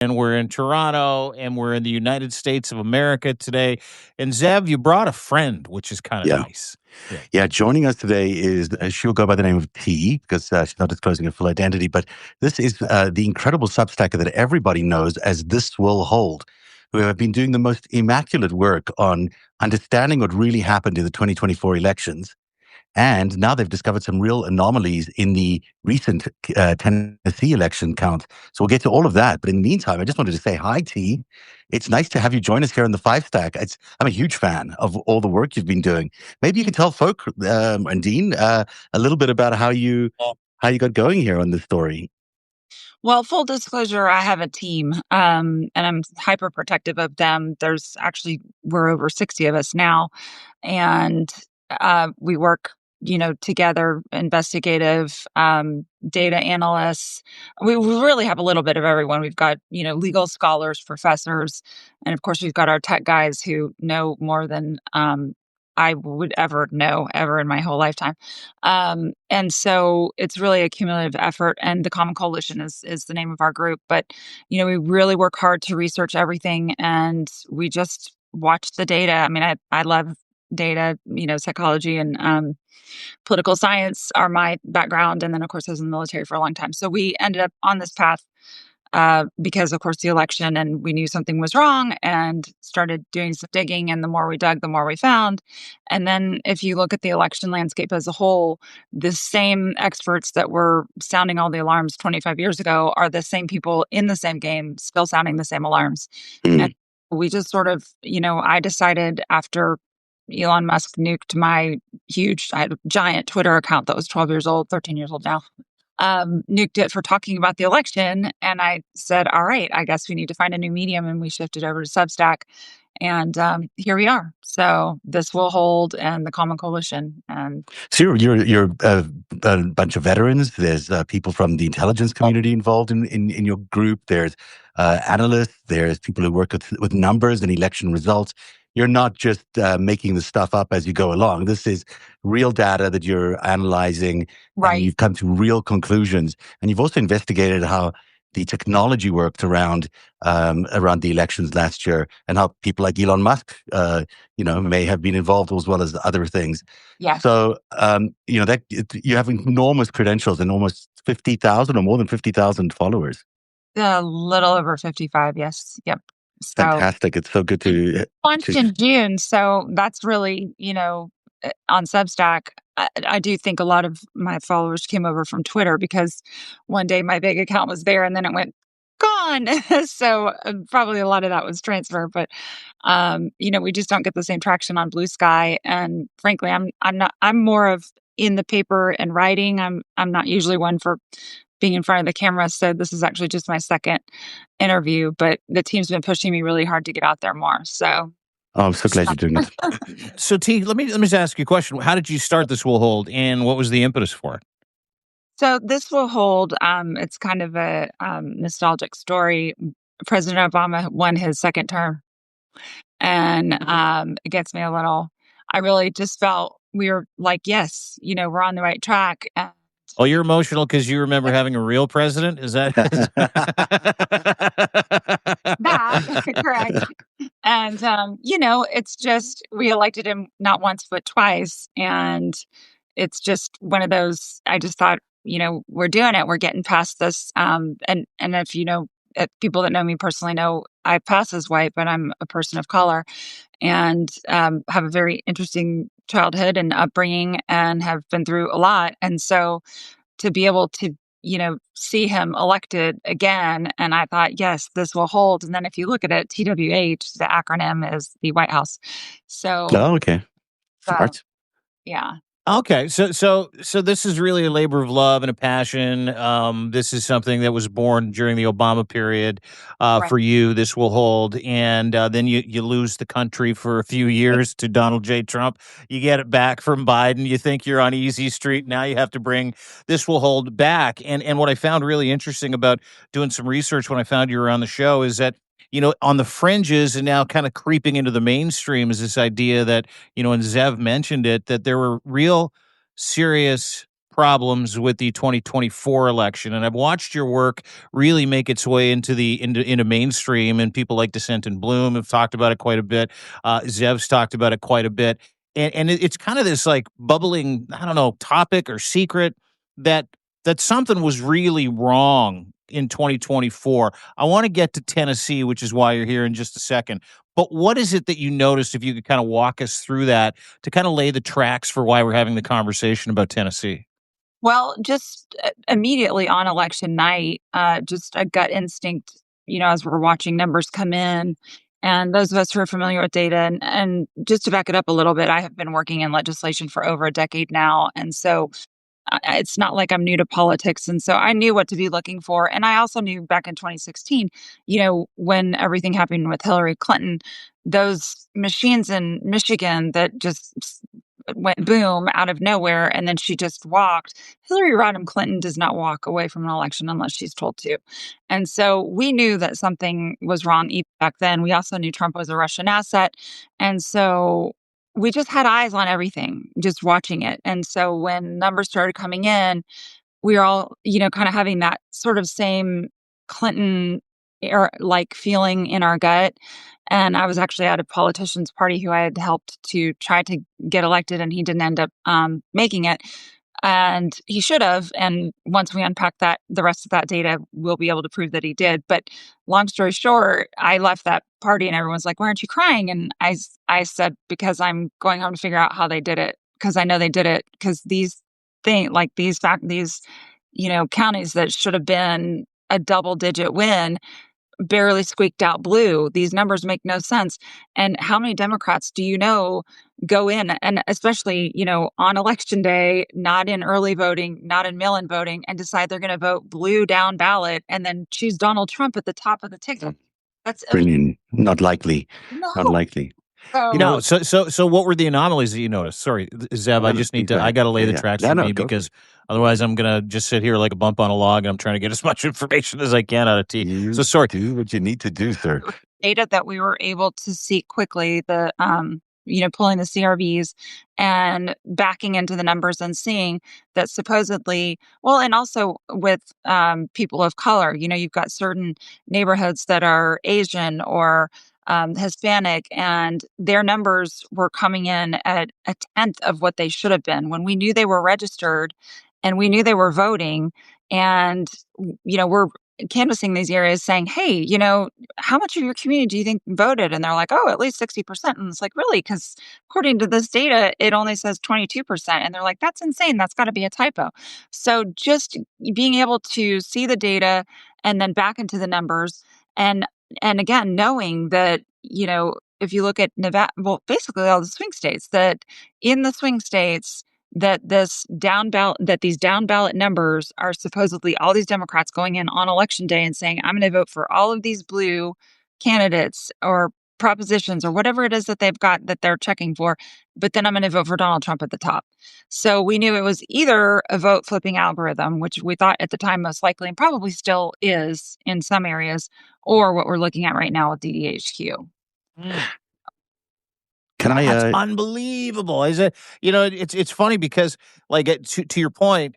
and we're in Toronto, and we're in the United States of America today. And Zev, you brought a friend, which is kind of Yeah. nice. Yeah, joining us today is, she'll go by the name of T, because she's not disclosing her full identity, but this is the incredible Substacker that everybody knows as This Will Hold, who have been doing the most immaculate work on understanding what really happened in the 2024 elections. And now they've discovered some real anomalies in the recent Tennessee election count. So we'll get to all of that. But in the meantime, I just wanted to say hi, T. It's nice to have you join us here on the FiveStack. I'm a huge fan of all the work you've been doing. Maybe you can tell folk, and Dean, a little bit about how you got going here on this story. Well, full disclosure, I have a team, and I'm hyper protective of them. We're over 60 of us now, and we work, together, investigative, data analysts. We really have a little bit of everyone. We've got, legal scholars, professors, and of course, we've got our tech guys who know more than I would ever know ever in my whole lifetime. And so it's really a cumulative effort, and the Common Coalition is the name of our group. But, we really work hard to research everything, and we just watch the data. I mean, I love data, psychology and political science are my background. And then, of course, I was in the military for a long time. So we ended up on this path because, of course, the election, and we knew something was wrong and started doing some digging. And the more we dug, the more we found. And then if you look at the election landscape as a whole, the same experts that were sounding all the alarms 25 years ago are the same people in the same game, still sounding the same alarms. And we just sort of, I decided after Elon Musk nuked my I had a giant Twitter account that was 12 years old, 13 years old now. Nuked it for talking about the election. And I said, all right, I guess we need to find a new medium. And we shifted over to Substack. And here we are. So This Will Hold and the Common Coalition. And so you're a bunch of veterans. There's people from the intelligence community involved in your group. There's analysts. There's people who work with numbers and election results. You're not just making the stuff up as you go along. This is real data that you're analyzing, right. And you've come to real conclusions. And you've also investigated how the technology worked around the elections last year, and how people like Elon Musk, may have been involved as well as other things. Yeah. So, that you have enormous credentials and almost 50,000 or more than 50,000 followers. A little over 55. Yes. Yep. So, fantastic. It's so good to launched in June. So that's really, on Substack. I do think a lot of my followers came over from Twitter because one day my big account was there and then it went gone. So probably a lot of that was transfer, but we just don't get the same traction on Blue Sky. And frankly, I'm more of in the paper and writing. I'm not usually one for being in front of the camera. So this is actually just my second interview, but the team's been pushing me really hard to get out there more. So. Oh, I'm so glad you're doing it. So T, let me just ask you a question. How did you start This Will Hold, and what was the impetus for it? So This Will Hold, it's kind of a nostalgic story. President Obama won his second term, and it gets me a little. I really just felt we were like, yes, we're on the right track. Oh, you're emotional because you remember having a real president? Is that that correct? And it's just we elected him not once but twice, and it's just one of those. I just thought, we're doing it. We're getting past this. And if people that know me personally know I pass as white, but I'm a person of color, and have a very interesting childhood and upbringing, and have been through a lot. And so to be able to, see him elected again, and I thought, yes, this will hold. And then if you look at it, TWH, the acronym is the White House. So, okay, smart. Yeah. Okay, so this is really a labor of love and a passion. This is something that was born during the Obama period Right. for you. This will hold, and then you lose the country for a few years to Donald J. Trump. You get it back from Biden. You think you're on easy street. Now you have to bring This Will Hold back. And what I found really interesting about doing some research when I found you were on the show is that, on the fringes and now kind of creeping into the mainstream is this idea that, and Zev mentioned it, that there were real serious problems with the 2024 election, and I've watched your work really make its way into mainstream, and people like Dissent and Bloom have talked about it quite a bit. Zev's talked about it quite a bit, and it's kind of this like bubbling, I don't know, topic or secret that something was really wrong in 2024. I want to get to Tennessee, which is why you're here in just a second. But what is it that you noticed, if you could kind of walk us through that to kind of lay the tracks for why we're having the conversation about Tennessee? Well, just immediately on election night, just a gut instinct, as we're watching numbers come in. And those of us who are familiar with data, and just to back it up a little bit, I have been working in legislation for over a decade now. And so it's not like I'm new to politics. And so I knew what to be looking for. And I also knew back in 2016, when everything happened with Hillary Clinton, those machines in Michigan that just went boom out of nowhere and then she just walked. Hillary Rodham Clinton does not walk away from an election unless she's told to. And so we knew that something was wrong even back then. We also knew Trump was a Russian asset. And so we just had eyes on everything, just watching it. And so when numbers started coming in, we were all, kind of having that sort of same Clinton like feeling in our gut. And I was actually at a politician's party who I had helped to try to get elected, and he didn't end up making it. And he should have. And once we unpack the rest of that data, we'll be able to prove that he did. But long story short, I left that party and everyone's like, "Why aren't you crying?" And I said, because I'm going home to figure out how they did it. Because I know they did it. Because these counties that should have been a double digit win barely squeaked out blue. These numbers make no sense. And how many Democrats do you know go in, and especially, on election day, not in early voting, not in mail-in voting, and decide they're going to vote blue down ballot and then choose Donald Trump at the top of the ticket? That's Brilliant. Not likely. no. Not likely. So, No, so what were the anomalies that you noticed? Sorry, Zeb, I just need to, I got to lay the tracks for me, because otherwise I'm going to just sit here like a bump on a log, and I'm trying to get as much information as I can out of T. So sorry. Do what you need to do, sir. Data that we were able to see quickly, pulling the CRVs and backing into the numbers and seeing that supposedly, well, and also with people of color, you've got certain neighborhoods that are Asian or Hispanic, and their numbers were coming in at a tenth of what they should have been when we knew they were registered and we knew they were voting. And, we're canvassing these areas saying, "Hey, how much of your community do you think voted?" And they're like, "Oh, at least 60%. And it's like, "Really? Because according to this data, it only says 22%. And they're like, "That's insane. That's got to be a typo." So just being able to see the data and then back into the numbers, and again, knowing that, if you look at Nevada, well, basically all the swing states, that in the swing states, that these down ballot numbers are supposedly all these Democrats going in on election day and saying, "I'm going to vote for all of these blue candidates or propositions or whatever it is that they've got that they're checking for, but then I'm going to vote for Donald Trump at the top." So we knew it was either a vote flipping algorithm, which we thought at the time most likely, and probably still is in some areas, or what we're looking at right now with DDHQ. That's unbelievable. Is it? It's funny because, like, to your point,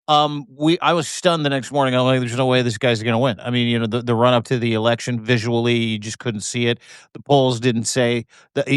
I was stunned the next morning. I'm like, "There's no way this guy's going to win." I mean, the run up to the election, visually, you just couldn't see it. The polls didn't say that.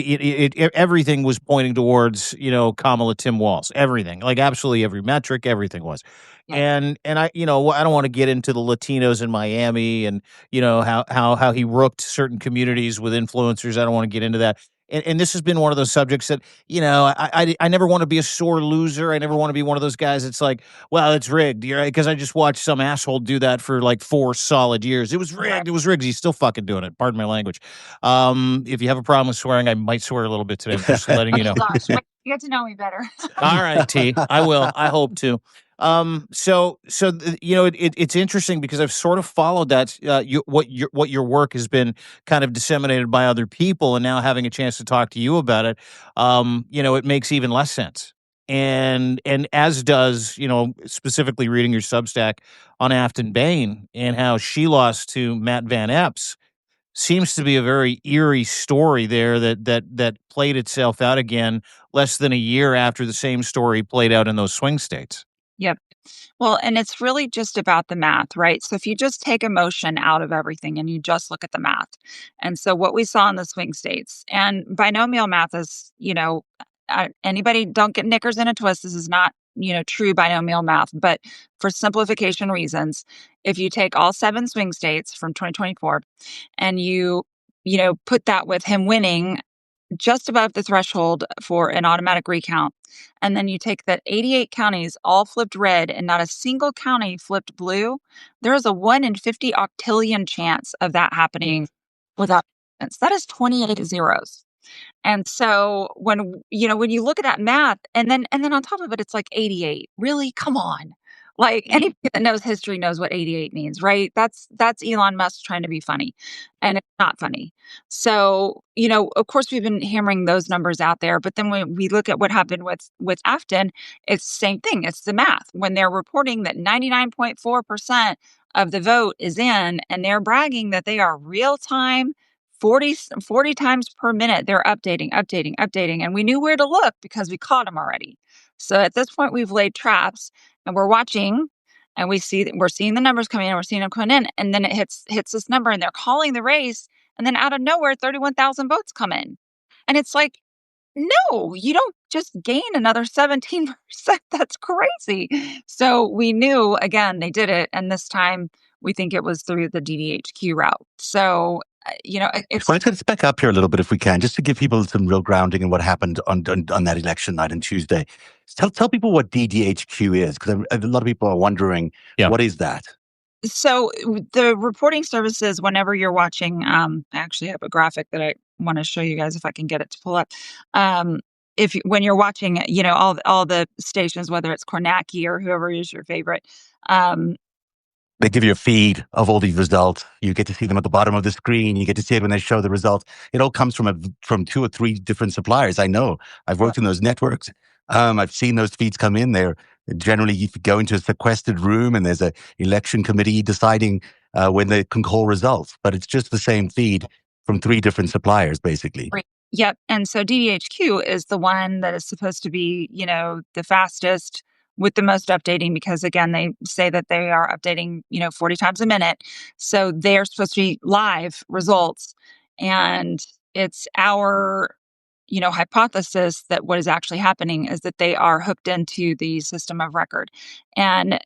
Everything was pointing towards, Kamala, Tim Walz. Everything, like absolutely every metric, everything was. Yeah. And I don't want to get into the Latinos in Miami and, how he rooked certain communities with influencers. I don't want to get into that. And this has been one of those subjects that, I never want to be a sore loser. I never want to be one of those guys that's like, "Well, it's rigged," right? Because I just watched some asshole do that for like 4 solid years. It was rigged. It was rigged. He's still fucking doing it. Pardon my language. If you have a problem with swearing, I might swear a little bit today. I'm just letting you know. Gosh, you get to know me better. All right, T. I will. I hope to. It's interesting because I've sort of followed that, what your work has been kind of disseminated by other people, and now having a chance to talk to you about it, it makes even less sense. And as does, specifically reading your Substack on Afton Bain and how she lost to Matt Van Epps seems to be a very eerie story there that played itself out again less than a year after the same story played out in those swing states. Yep. Well, and it's really just about the math, right? So if you just take emotion out of everything and you just look at the math. And so what we saw in the swing states and binomial math is, anybody don't get knickers in a twist. This is not, true binomial math, but for simplification reasons, if you take all 7 swing states from 2024 and put that with him winning just above the threshold for an automatic recount. And then you take that 88 counties all flipped red and not a single county flipped blue. There is a 1 in 50 octillion chance of that happening without evidence. That is 28 zeros. And so when you look at that math and then on top of it, it's like 88. Really? Come on. Like anybody that knows history knows what 88 means, right? That's Elon Musk trying to be funny. And it's not funny. So, of course we've been hammering those numbers out there, but then when we look at what happened with Afton, it's the same thing. It's the math. When they're reporting that 99.4% of the vote is in and they're bragging that they are real time 40 times per minute, they're updating. And we knew where to look because we caught them already. So at this point, we've laid traps and we're watching and we're seeing the numbers coming in, we're seeing them coming in. And then it hits this number and they're calling the race. And then out of nowhere, 31,000 votes come in. And it's like, no, you don't just gain another 17%. That's crazy. So we knew, again, they did it. And this time we think it was through the DDHQ route. So it's Well, let's back up here a little bit if we can, just to give people some real grounding in what happened on that election night on Tuesday. Tell people what DDHQ is, because a lot of people are wondering, what is that? So the reporting services, whenever you're watching, I actually have a graphic that I want to show you guys if I can get it to pull up. When you're watching, all the stations, whether it's Kornacki or whoever is your favorite, they give you a feed of all these results. You get to see them at the bottom of the screen. You get to see it when they show the results. It all comes from 2 or 3 different suppliers. I know. I've worked in those networks. I've seen those feeds come in there. Generally, you go into a sequestered room and there's an election committee deciding when they can call results. But it's just the same feed from 3 different suppliers, basically. Right. Yep. And so DDHQ is the one that is supposed to be, the fastest with the most updating because, again, they say that they are updating, 40 times a minute. So they're supposed to be live results. And it's our, hypothesis that what is actually happening is that they are hooked into the system of record. And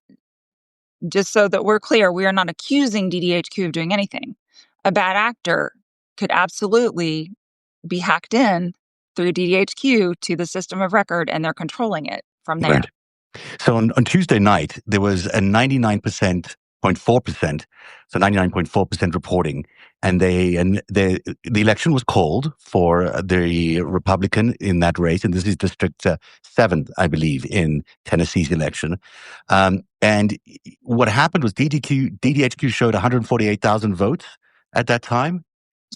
just so that we're clear, we are not accusing DDHQ of doing anything. A bad actor could absolutely be hacked in through DDHQ to the system of record, and they're controlling it from there. Right. So on Tuesday night, there was a 99.4%, so 99.4% reporting, and the election was called for the Republican in that race, and this is District 7, I believe, in Tennessee's election. And what happened was DDHQ showed 148,000 votes at that time.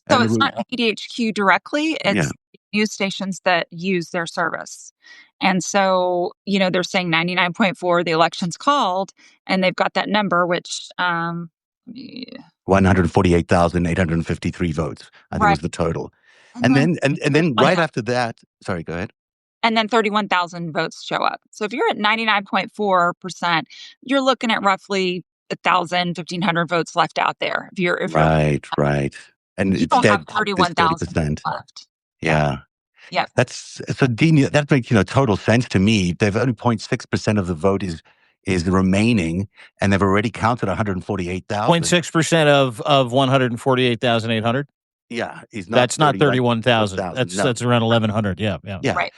So it's not DDHQ directly, it's news stations that use their service. And so, they're saying 99.4, the election's called, and they've got that number, which 148,853 votes, I think was the total. And then right after that, sorry, go ahead. And then 31,000 votes show up. So if you're at 99.4%, you're looking at roughly 1,000, 1,500 votes left out there. If you're right. And you don't have 31,000 left. Yeah. Yeah. That's so that makes total sense to me. They've only 0.6% of the vote is remaining, and they've already counted 148,000. 0.6% of 148,800. Yeah, that's not 31,000. That's around 1,100. Yeah. Right.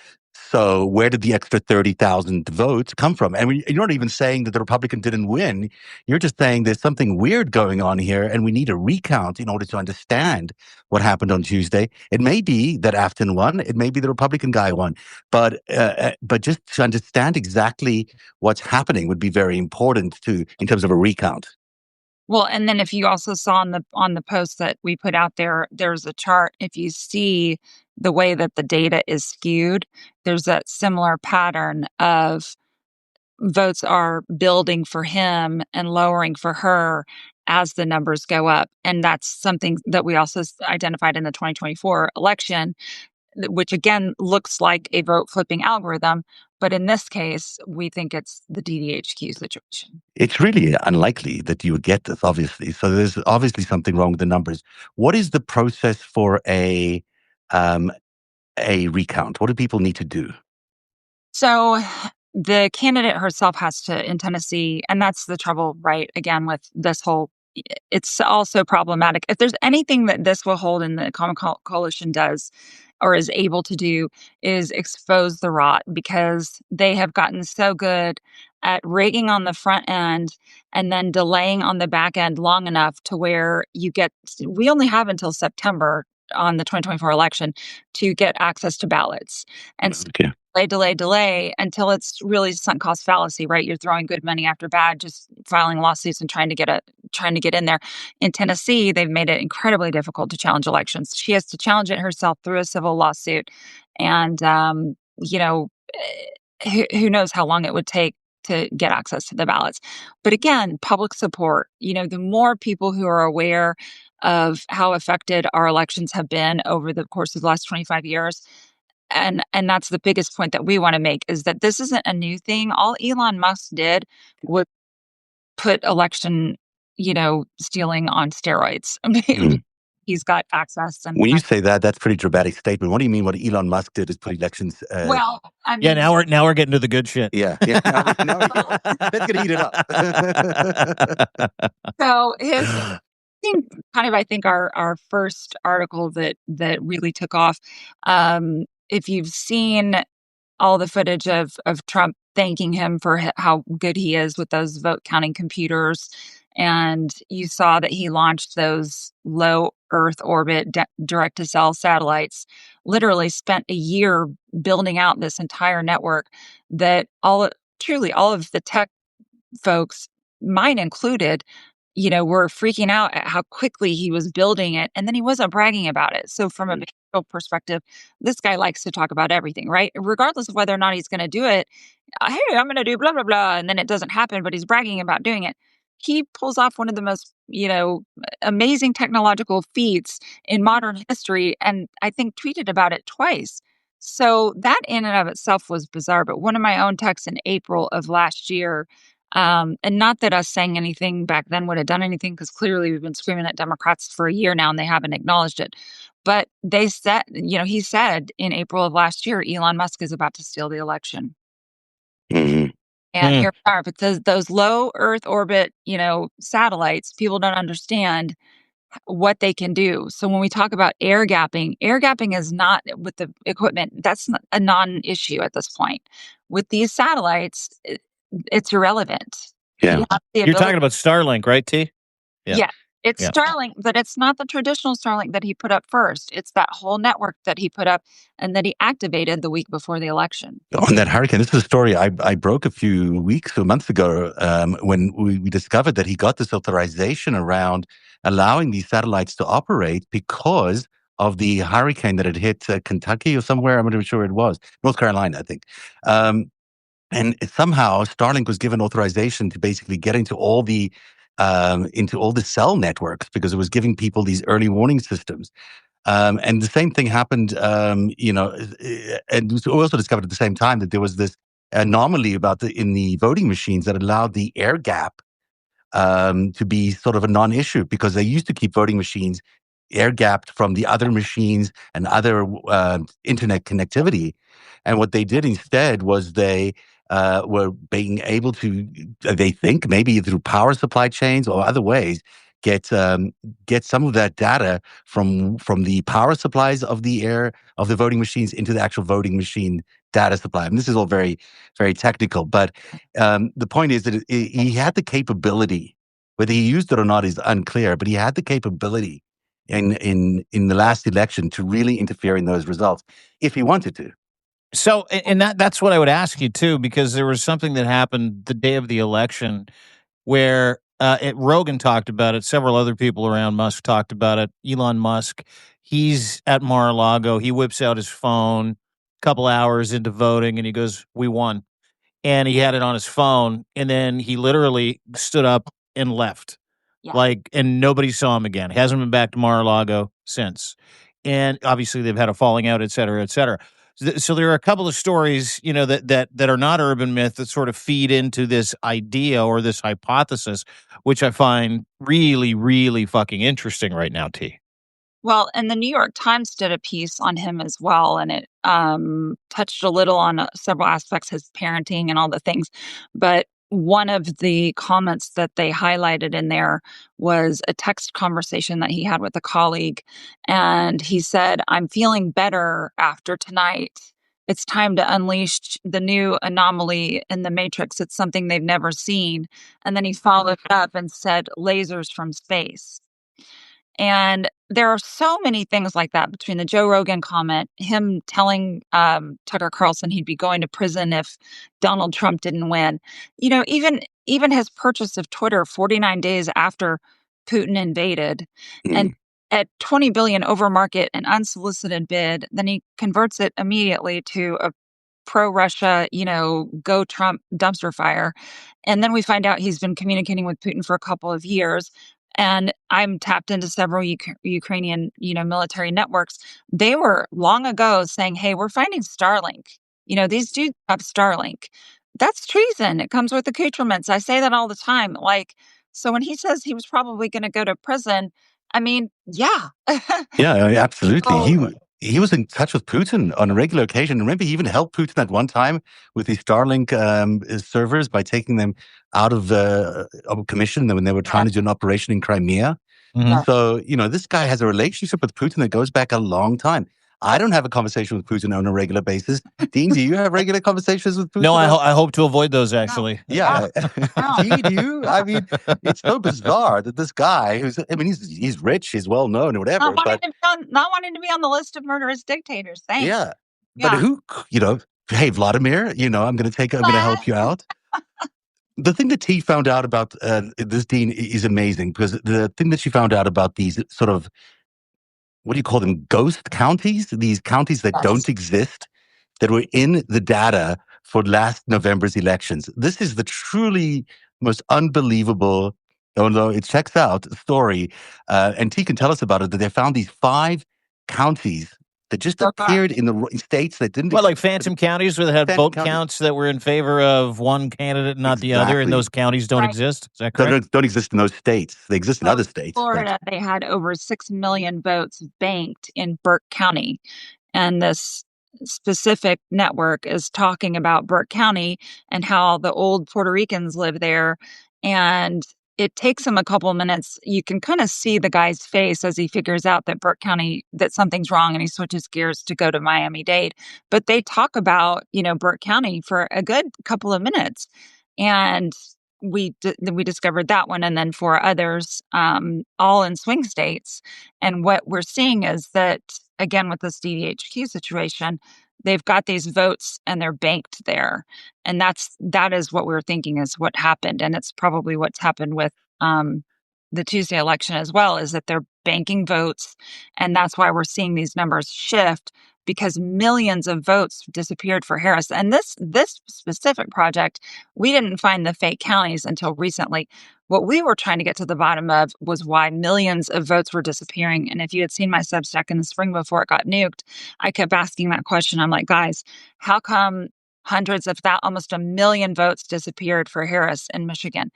So where did the extra 30,000 votes come from? And you're not even saying that the Republican didn't win. You're just saying there's something weird going on here, and we need a recount in order to understand what happened on Tuesday. It may be that Afton won. It may be the Republican guy won. But just to understand exactly what's happening would be very important in terms of a recount. Well, and then if you also saw on the post that we put out there, there's a chart. If you see the way that the data is skewed, there's that similar pattern of votes are building for him and lowering for her as the numbers go up. And that's something that we also identified in the 2024 election, which again looks like a vote flipping algorithm. But in this case, we think it's the DDHQ situation. It's really unlikely that you would get this, obviously. So there's obviously something wrong with the numbers. What is the process for a recount? What do people need to do? So the candidate herself has to, in Tennessee, and that's the trouble, right? Again, with this whole, it's also problematic. If there's anything that this will hold and the Common Coalition does or is able to do is expose the rot, because they have gotten so good at rigging on the front end and then delaying on the back end long enough to where we only have until September on the 2024 election to get access to ballots. And so Okay. delay until it's really sunk cost fallacy, right? You're throwing good money after bad, just filing lawsuits and trying to get in there. In Tennessee, they've made it incredibly difficult to challenge elections. She has to challenge it herself through a civil lawsuit, and who knows how long it would take to get access to the ballots. But again, public support. The more people who are aware of how affected our elections have been over the course of the last 25 years, and that's the biggest point that we want to make, is that this isn't a new thing. All Elon Musk did was put election, stealing on steroids. I mean, he's got access. And when you say that, that's a pretty dramatic statement. What do you mean? What Elon Musk did is put elections? Well, I mean, Yeah, now we're getting to the good shit. Yeah. Let's get heated up. So I think our first article that really took off. If you've seen all the footage of Trump thanking him for how good he is with those vote counting computers, and you saw that he launched those low Earth orbit direct to cell satellites, literally spent a year building out this entire network that truly all of the tech folks, mine included, were freaking out at how quickly he was building it, and then he wasn't bragging about it. So from a behavioral perspective, this guy likes to talk about everything, right? Regardless of whether or not he's going to do it. Hey, I'm going to do blah, blah, blah. And then it doesn't happen, but he's bragging about doing it. He pulls off one of the most, amazing technological feats in modern history, and I think tweeted about it twice. So that in and of itself was bizarre. But one of my own texts in April of last year, and not that us saying anything back then would have done anything, because clearly we've been screaming at Democrats for a year now and they haven't acknowledged it. But they said, he said in April of last year, Elon Musk is about to steal the election. Mm-hmm. And here we are. But those low Earth orbit, satellites, people don't understand what they can do. So when we talk about air gapping is not, with the equipment, that's not a non-issue at this point. With these satellites, it's irrelevant. Yeah. You're talking about Starlink, right, T? Yeah. It's Starlink, but it's not the traditional Starlink that he put up first. It's that whole network that he put up and that he activated the week before the election. On that hurricane, this is a story I broke a few weeks or months ago, when we discovered that he got this authorization around allowing these satellites to operate because of the hurricane that had hit Kentucky or somewhere. I'm not even sure it was. North Carolina, I think. And somehow Starlink was given authorization to basically get into all the cell networks, because it was giving people these early warning systems. And the same thing happened, and we also discovered at the same time that there was this anomaly in the voting machines that allowed the air gap to be sort of a non-issue, because they used to keep voting machines air gapped from the other machines and other internet connectivity. And what they did instead was they were being able to, they think, maybe through power supply chains or other ways, get some of that data from the power supplies of the voting machines into the actual voting machine data supply. And this is all very, very technical, but the point is that he had the capability. Whether he used it or not is unclear, but he had the capability in the last election to really interfere in those results if he wanted to. So, and that's what I would ask you too, because there was something that happened the day of the election where Rogan talked about it. Several other people around Musk talked about it. Elon Musk, he's at Mar-a-Lago. He whips out his phone a couple hours into voting and he goes, "We won." And he had it on his phone. And then he literally stood up and left. Yeah. And nobody saw him again. Hasn't been back to Mar-a-Lago since. And obviously they've had a falling out, et cetera, et cetera. So there are a couple of stories, that are not urban myth that sort of feed into this idea or this hypothesis, which I find really, really fucking interesting right now, T. Well, and the New York Times did a piece on him as well, and it touched a little on several aspects, his parenting and all the things. But one of the comments that they highlighted in there was a text conversation that he had with a colleague. And he said, "I'm feeling better after tonight. It's time to unleash the new anomaly in the matrix. It's something they've never seen." And then he followed up and said, "Lasers from space." And there are so many things like that between the Joe Rogan comment, him telling Tucker Carlson he'd be going to prison if Donald Trump didn't win. Even his purchase of Twitter 49 days after Putin invaded, and at 20 billion over market and unsolicited bid, then he converts it immediately to a pro-Russia, go Trump dumpster fire. And then we find out he's been communicating with Putin for a couple of years. And I'm tapped into several Ukrainian, military networks. They were long ago saying, "Hey, we're finding Starlink. These dudes have Starlink." That's treason. It comes with accoutrements. I say that all the time. So when he says he was probably going to go to prison, I mean, yeah. Yeah, absolutely. Oh, He was in touch with Putin on a regular occasion. Remember, he even helped Putin at one time with his Starlink servers by taking them out of commission when they were trying to do an operation in Crimea. Mhm. So, this guy has a relationship with Putin that goes back a long time. I don't have a conversation with Putin on a regular basis. Dean, do you have regular conversations with Putin? No, I hope to avoid those, actually. Yeah. Gee, do you? I mean, it's so bizarre that this guy he's rich, he's well known or whatever, but not wanting to be on the list of murderous dictators. Thanks. yeah. But Yeah. who, hey, Vladimir, I'm going to help you out. The thing that T found out about this, Dean, is amazing, because the thing that she found out about these sort of, what do you call them, ghost counties, these counties that don't exist, that were in the data for last November's elections. This is the truly most unbelievable, although it checks out, story. And T can tell us about it, that they found these 5 counties that just appeared in the states that didn't Well, like phantom counties where they had vote counts that were in favor of one candidate, not the other, and those counties don't exist. Is that correct? Don't exist in those states. They exist in other states. Florida, they had over 6 million votes banked in Burke County. And this specific network is talking about Burke County and how the old Puerto Ricans live there. And it takes him a couple minutes. You can kind of see the guy's face as he figures out that Burke County, that something's wrong, and he switches gears to go to Miami-Dade. But they talk about, Burke County for a good couple of minutes. And we discovered that one, and then 4 others, all in swing states. And what we're seeing is that, again, with this DDHQ situation, they've got these votes and they're banked there. And that is what we're thinking is what happened. And it's probably what's happened with the Tuesday election as well, is that they're banking votes. And that's why we're seeing these numbers shift, because millions of votes disappeared for Harris. And this specific project, we didn't find the fake counties until recently. What we were trying to get to the bottom of was why millions of votes were disappearing. And if you had seen my Substack in the spring before it got nuked, I kept asking that question. I'm like, guys, how come hundreds of that, almost 1 million votes disappeared for Harris in Michigan?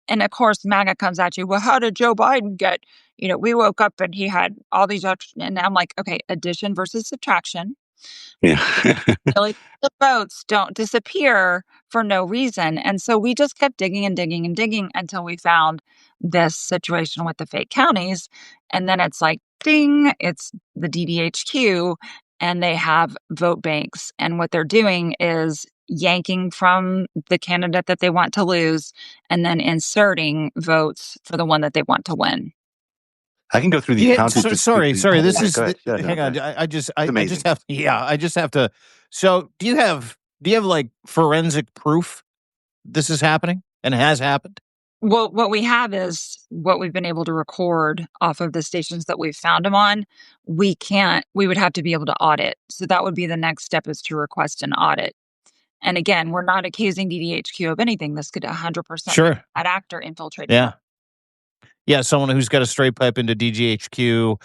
And of course, MAGA comes at you. Well, how did Joe Biden get? We woke up and he had all these, and I'm like, okay, addition versus subtraction. Yeah. Really, the votes don't disappear for no reason. And so we just kept digging and digging and digging until we found this situation with the fake counties. And then it's like, ding, it's the DDHQ, and they have vote banks. And what they're doing is yanking from the candidate that they want to lose and then inserting votes for the one that they want to win. I can go through these counties. Sorry. This is. Yeah, hang on. I just amazing. I just have to. So, do you have like forensic proof this is happening and has happened? Well, what we have is what we've been able to record off of the stations that we've found them on. We would have to be able to audit. So that would be the next step, is to request an audit. And again, we're not accusing DDHQ of anything. This could 100% sure. an actor infiltrating. Yeah. Yeah, someone who's got a straight pipe into DGHQ.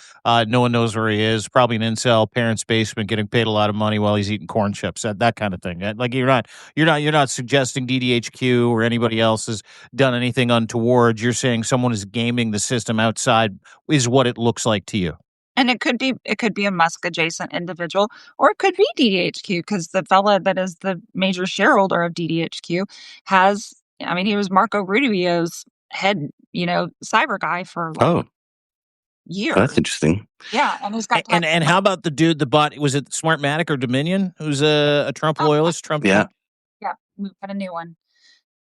No one knows where he is. Probably an incel, parents' basement, getting paid a lot of money while he's eating corn chips. That kind of thing. Like you're not suggesting DDHQ or anybody else has done anything untoward. You're saying someone is gaming the system outside is what it looks like to you. And it could be a Musk adjacent individual, or it could be DDHQ, because the fella that is the major shareholder of DDHQ has, I mean, he was Marco Rubio's head, cyber guy for like Oh, years. that's interesting. Yeah, and he's got And how about the dude, the bot? Was it Smartmatic or Dominion? Who's a Trump loyalist? Trump. Yeah. Yeah, we've got a new one.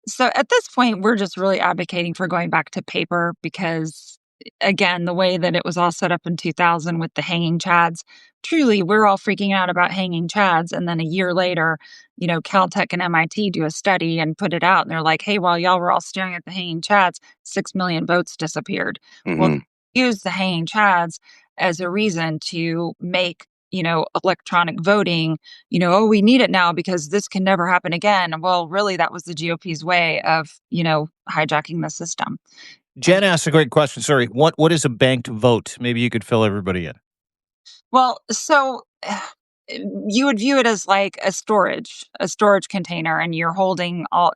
So at this point, we're just really advocating for going back to paper because, again, the way that it was all set up in 2000 with the hanging chads, truly, we're all freaking out about hanging chads. And then a year later, Caltech and MIT do a study and put it out. And they're like, hey, while y'all were all staring at the hanging chads, 6 million votes disappeared. Well, use the hanging chads as a reason to make electronic voting, oh, we need it now because this can never happen again. Well, really, that was the GOP's way of, hijacking the system. Jen asked a great question. Sorry, what is a banked vote? Maybe you could fill everybody in. Well, so you would view it as like a storage container, and you're holding all,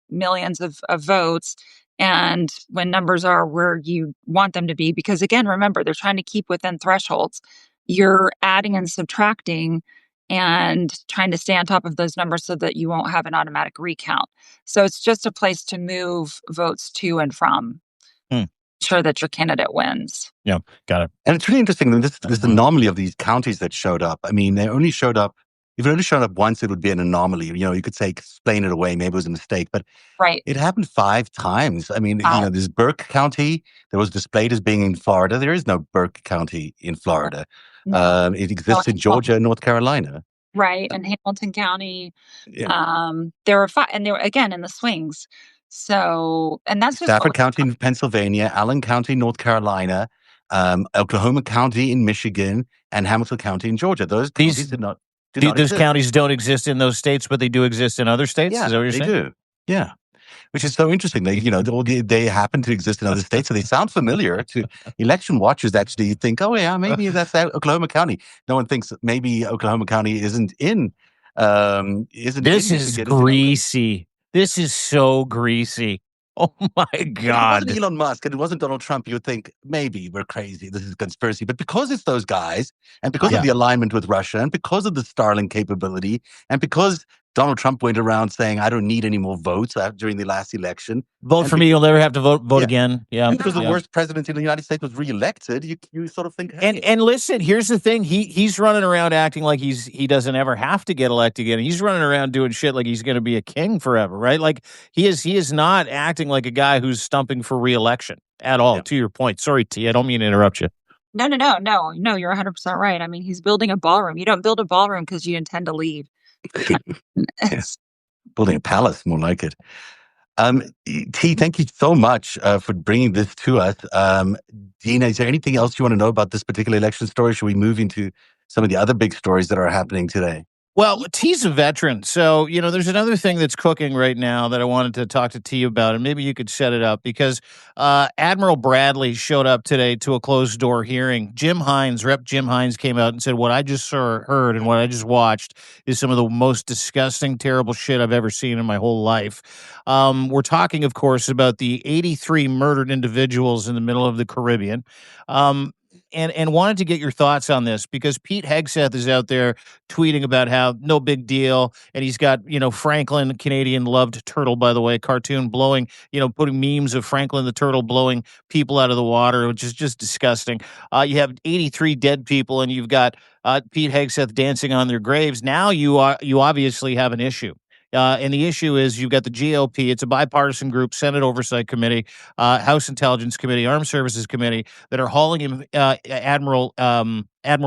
millions of votes. And when numbers are where you want them to be, because again, remember, they're trying to keep within thresholds, you're adding and subtracting and trying to stay on top of those numbers so that you won't have an automatic recount. So it's just a place to move votes to and from. Sure that your candidate wins. Yeah, got it. And it's really interesting, this anomaly of these counties that showed up. I mean, they only showed up, if it only showed up once, it would be an anomaly. You could say, explain it away, maybe it was a mistake, but right. It happened 5 times. I mean, this Burke County that was displayed as being in Florida. There is no Burke County in Florida. No. It exists in Georgia and North Carolina. Right, and Hamilton County. There were 5, and they were, again, in the swings. So, and that's just Stafford County in Pennsylvania, Allen County, North Carolina, Oklahoma County in Michigan, and Hamilton County in Georgia. Those counties did not those counties don't exist in those states, but they do exist in other states? Yeah, is that what you're saying? They do. Yeah. Which is so interesting. They happen to exist in other states, so they sound familiar to election watchers. Actually, you think, oh yeah, maybe that's Oklahoma County. No one thinks that maybe Oklahoma County isn't in. This is greasy. This is so greasy. Oh my God! If it wasn't Elon Musk and it wasn't Donald Trump, you would think maybe we're crazy. This is a conspiracy. But because it's those guys, and because of the alignment with Russia, and because of the Starlink capability, and because Donald Trump went around saying, I don't need any more votes during the last election. Vote for me, you'll never have to vote again. Yeah. And because the worst president in the United States was reelected, you sort of think, hey. And listen, here's the thing. He's running around acting like he doesn't ever have to get elected again. He's running around doing shit like he's going to be a king forever, right? Like he is not acting like a guy who's stumping for reelection at all, to your point. Sorry, T, I don't mean to interrupt you. No, you're 100% right. I mean, he's building a ballroom. You don't build a ballroom because you intend to leave. Building a palace, more like it. T, thank you so much for bringing this to us. Dina, is there anything else you want to know about this particular election story? Should we move into some of the other big stories that are happening today? Well, T's a veteran. So, there's another thing that's cooking right now that I wanted to talk to T about, and maybe you could set it up because Admiral Bradley showed up today to a closed-door hearing. Rep Jim Hines came out and said, what I just heard and what I just watched is some of the most disgusting, terrible shit I've ever seen in my whole life. We're talking, of course, about the 83 murdered individuals in the middle of the Caribbean. And wanted to get your thoughts on this because Pete Hegseth is out there tweeting about how no big deal. And he's got, Franklin, Canadian loved turtle, by the way, cartoon blowing, putting memes of Franklin the turtle blowing people out of the water, which is just disgusting. You have 83 dead people and you've got Pete Hegseth dancing on their graves. Now you obviously have an issue. And the issue is you've got the GOP. It's a bipartisan group, Senate Oversight Committee, House Intelligence Committee, Armed Services Committee that are hauling him, Admiral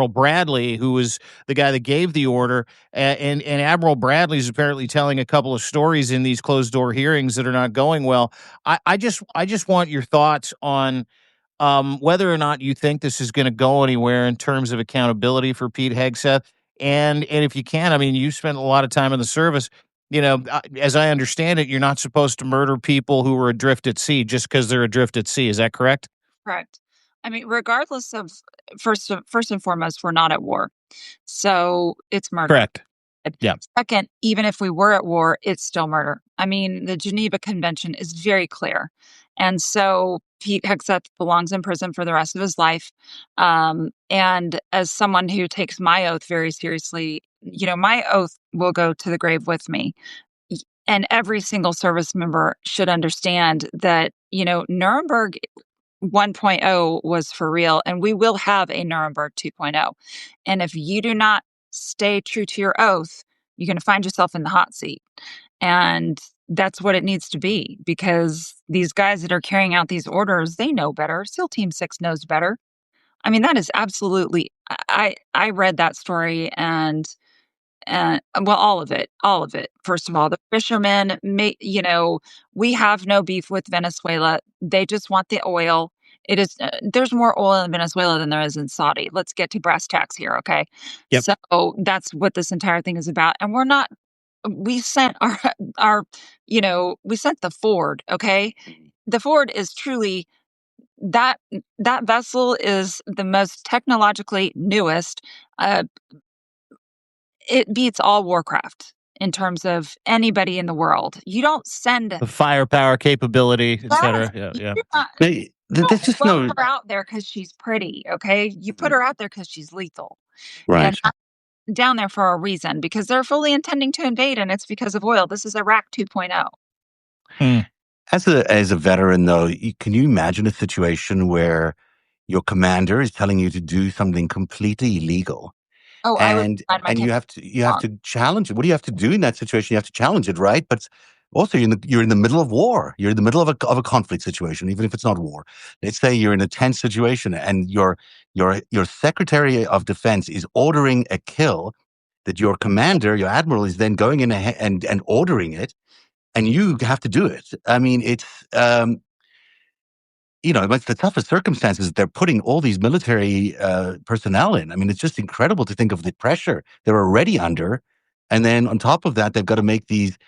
Bradley, who was the guy that gave the order. And Admiral Bradley is apparently telling a couple of stories in these closed door hearings that are not going well. I just want your thoughts on whether or not you think this is going to go anywhere in terms of accountability for Pete Hegseth. And if you can, I mean, you spent a lot of time in the service. as I understand it, you're not supposed to murder people who are adrift at sea just because they're adrift at sea. Is that correct? Correct. I mean, regardless of first and foremost, we're not at war. So it's murder. Correct. Yeah. Second, even if we were at war, it's still murder. I mean, the Geneva Convention is very clear. And so Pete Hegseth belongs in prison for the rest of his life. And as someone who takes my oath very seriously, my oath will go to the grave with me. And every single service member should understand that, Nuremberg 1.0 was for real, and we will have a Nuremberg 2.0. And if you do not stay true to your oath, you're going to find yourself in the hot seat. And that's what it needs to be, because these guys that are carrying out these orders, they know better. SEAL Team 6 knows better. I mean, that is absolutely, I read that story, and well, all of it. First of all, the fishermen, we have no beef with Venezuela. They just want the oil. It is there's more oil in Venezuela than there is in Saudi. Let's get to brass tacks here, okay? Yep. So that's what this entire thing is about. And we're not. We sent our we sent the Ford, okay? The Ford is truly that that vessel is the most technologically newest. It beats all Warcraft in terms of anybody in the world. You don't send The firepower capability, et cetera. Yes, Yeah. you not There's don't just float no her out there because she's pretty, okay? You put her out there because she's lethal. And right. down there for a reason, because they're fully intending to invade, and it's because of oil. This is Iraq 2.0. Hmm. As a veteran, though, can you imagine a situation where your commander is telling you to do something completely illegal, Oh, I would find my and kids you have wrong. to challenge it? What do you have to do in that situation? You have to challenge it, right? But also, you're in the middle of war. You're in the middle of a conflict situation, even if it's not war. Let's say you're in a tense situation, and your Secretary of Defense is ordering a kill that your commander, your admiral, is then going in and ordering it, and you have to do it. I mean, it's it's the toughest circumstances that they're putting all these military personnel in. I mean, it's just incredible to think of the pressure they're already under, and then on top of that, they've got to make these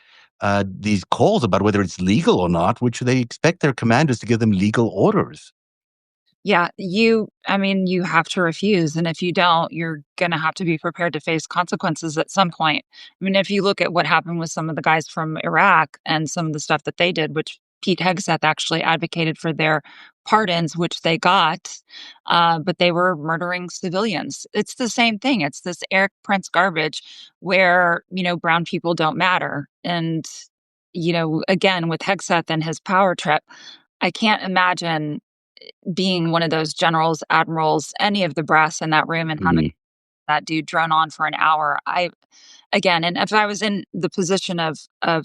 calls about whether it's legal or not, which they expect their commanders to give them legal orders. Yeah, you have to refuse. And if you don't, you're going to have to be prepared to face consequences at some point. I mean, if you look at what happened with some of the guys from Iraq and some of the stuff that they did, which Pete Hegseth actually advocated for their pardons, which they got, but they were murdering civilians. It's the same thing. It's this Eric Prince garbage where, brown people don't matter. And, again, with Hegseth and his power trip, I can't imagine being one of those generals, admirals, any of the brass in that room and having that dude drone on for an hour. And if I was in the position of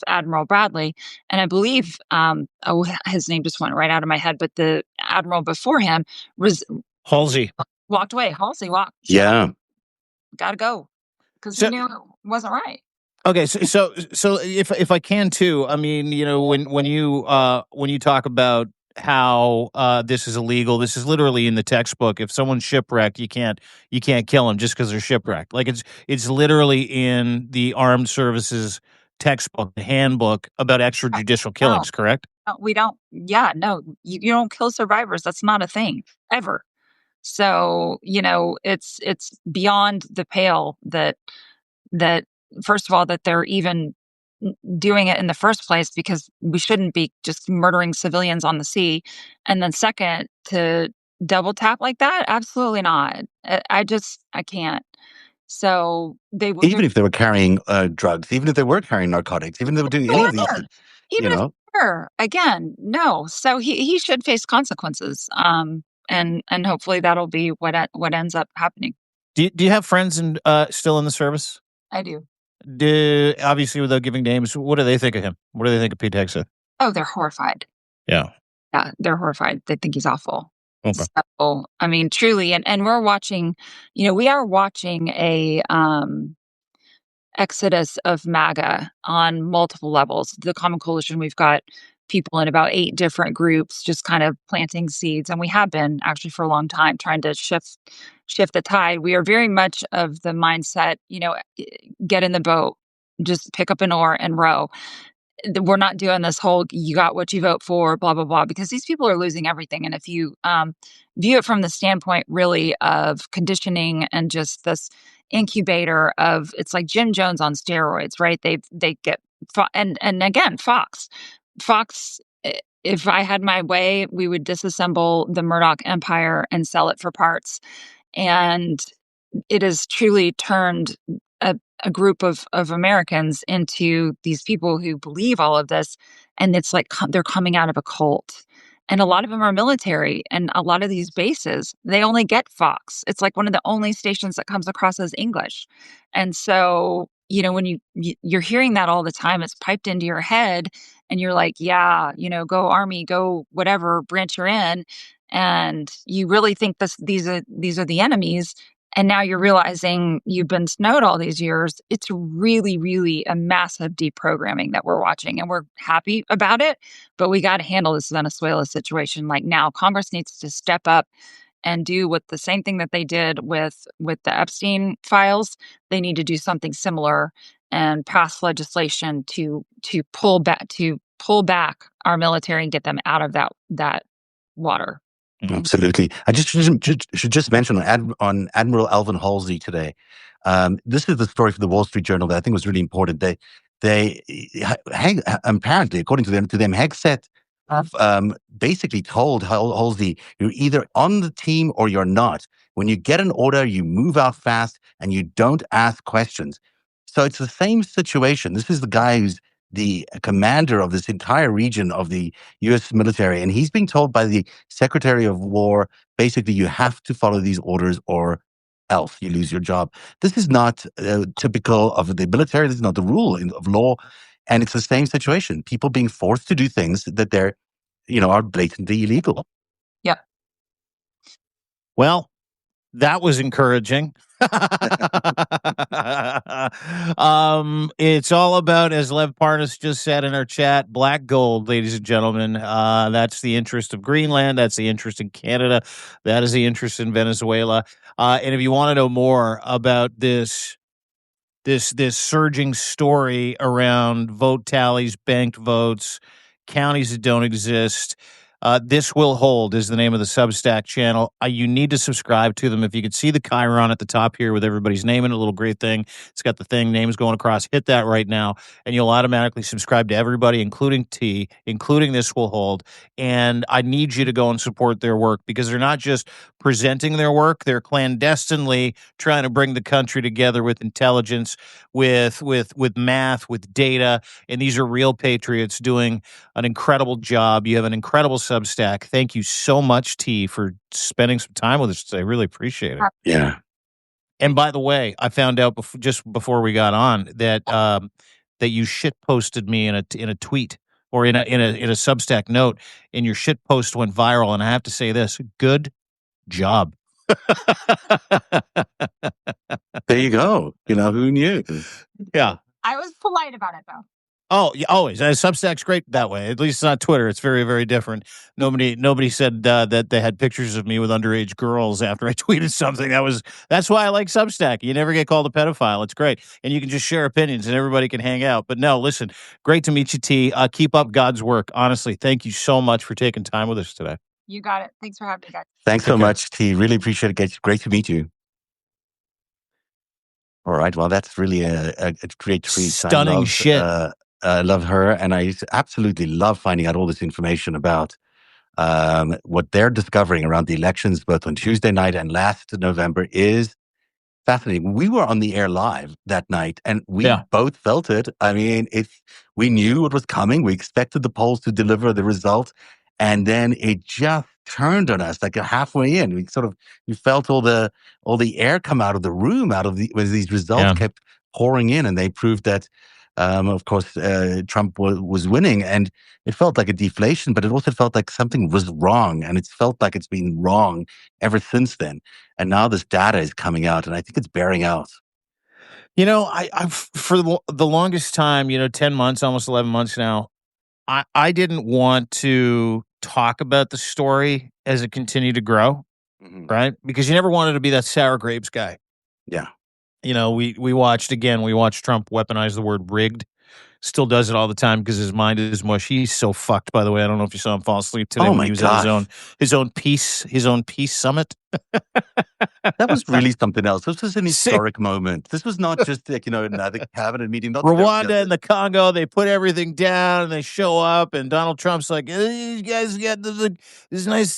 Admiral Bradley, and I believe, his name just went right out of my head, but the admiral before him Halsey. walked away. Halsey walked. Yeah. Got to go because he So, knew it wasn't right. okay, so if I can too, I mean, when you talk about how this is illegal, this is literally in the textbook. If someone's shipwrecked, you can't kill them just because they're shipwrecked. Like it's literally in the armed services textbook, the handbook about extrajudicial No, killings. Correct? no, we don't. Yeah, no, you don't kill survivors. That's not a thing ever. So, it's beyond the pale that first of all, that they're even doing it in the first place, because we shouldn't be just murdering civilians on the sea. And then second, to double tap like that, absolutely not. I can't. So Even if they were carrying drugs, even if they were carrying narcotics, even if they were doing any of these, even if again, no. So he should face consequences. And hopefully that'll be what ends up happening. Do you have friends still in the service? I do. Obviously, without giving names, what do they think of him? What do they think of Pete Hegseth? Oh, they're horrified. Yeah. Yeah, they're horrified. They think he's awful. Okay. So, I mean, truly, and we're watching, we are watching a exodus of MAGA on multiple levels. The Common Coalition, we've got people in about 8 different groups just kind of planting seeds, and we have been actually for a long time trying to shift the tide. We are very much of the mindset, get in the boat, just pick up an oar and row. We're not doing this whole you got what you vote for, blah, blah, blah, because these people are losing everything. And if you view it from the standpoint really of conditioning and just this incubator of it's like Jim Jones on steroids, right? They get and again, Fox, if I had my way, we would disassemble the Murdoch empire and sell it for parts. And it has truly turned a group of Americans into these people who believe all of this. And it's like they're coming out of a cult. And a lot of them are military, and a lot of these bases, they only get Fox. It's like one of the only stations that comes across as English. And so, when you're hearing that all the time, it's piped into your head, and you're like, yeah, go Army, go whatever branch you're in, and you really think these are the enemies. And now you're realizing you've been snowed all these years. It's really, really a massive deprogramming that we're watching, and we're happy about it. But we got to handle this Venezuela situation. Like now, Congress needs to step up and do the same thing that they did with the Epstein files. They need to do something similar and pass legislation to pull back our military and get them out of that water. Absolutely. I should just mention on Admiral Alvin Halsey today. This is the story for the Wall Street Journal that I think was really important. They apparently, according to them, Hegseth basically told Halsey, you're either on the team or you're not. When you get an order, you move out fast and you don't ask questions. So it's the same situation. This is the guy who's the commander of this entire region of the U.S. military, and he's being told by the Secretary of War, basically, you have to follow these orders or else you lose your job. This is not typical of the military. This is not the rule of law, and it's the same situation. People being forced to do things that they're, are blatantly illegal. Yep. Well, that was encouraging. It's all about, as Lev Parnas just said in our chat, black gold, ladies and gentlemen. That's the interest of Greenland. That's the interest in Canada. That is the interest in Venezuela. And if you want to know more about this surging story around vote tallies, banked votes, counties that don't exist, This Will Hold is the name of the Substack channel. You need to subscribe to them. If you could see the chyron at the top here with everybody's name in a little great thing, it's got the thing, names going across. Hit that right now, and you'll automatically subscribe to everybody, including T, including This Will Hold. And I need you to go and support their work, because they're not just presenting their work, they're clandestinely trying to bring the country together with intelligence, with math, with data. And these are real patriots doing an incredible job. You have an incredible Substack. Thank you so much, T, for spending some time with us today. I really appreciate it. Yeah. And by the way, I found out just before we got on that that you shit posted me in a tweet or in a Substack note, and your shit post went viral. And I have to say this: good job. There you go. Who knew? Yeah. I was polite about it, though. Oh, yeah, always. Substack's great that way. At least it's not Twitter. It's very, very different. Nobody said that they had pictures of me with underage girls after I tweeted something. That's why I like Substack. You never get called a pedophile. It's great, and you can just share opinions, and everybody can hang out. But no, listen, great to meet you, T. Keep up God's work. Honestly, thank you so much for taking time with us today. You got it. Thanks for having me, guys. Thanks so much, T. Really appreciate it. Great to meet you. All right. Well, that's really a great treat. Stunning shit. I love her, and I absolutely love finding out all this information about what they're discovering around the elections, both on Tuesday night and last November, is fascinating. We were on the air live that night, and we both felt it. I mean, we knew what was coming. We expected the polls to deliver the result, and then it just turned on us like halfway in. You felt all the air come out of the room, when these results kept pouring in, and they proved that. Of course, Trump was winning, and it felt like a deflation, but it also felt like something was wrong, and it's felt like it's been wrong ever since then. And now this data is coming out, and I think it's bearing out. I for the longest time, 10 months, almost 11 months now, I didn't want to talk about the story as it continued to grow, right? Because you never wanted to be that sour grapes guy. Yeah. we watched Trump weaponize the word rigged. Still does it all the time because his mind is mush. He's so fucked, by the way. I don't know if you saw him fall asleep today Oh when my he was at gosh. his own peace summit. That was really something else. This was an Sick. historic moment. This was not just like, another cabinet meeting. Not that Rwanda and the Congo, they put everything down and they show up, and Donald Trump's like, you guys got this is nice.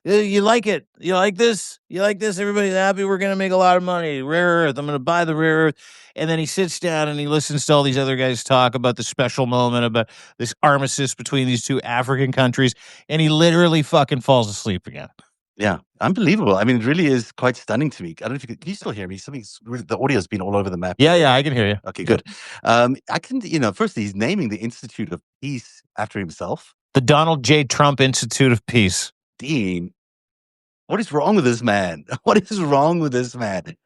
You like it? You like this? You like this? Everybody's happy. We're going to make a lot of money. Rare earth. I'm going to buy the rare earth. And then he sits down and he listens to all these other guys talk about the special moment, about this armistice between these two African countries. And he literally fucking falls asleep again. Yeah, unbelievable. I mean, it really is quite stunning to me. I don't know if can you still hear me? The audio's been all over the map. Yeah, I can hear you. Okay, good. I can, firstly, he's naming the Institute of Peace after himself. The Donald J. Trump Institute of Peace. Dean, what is wrong with this man? What is wrong with this man?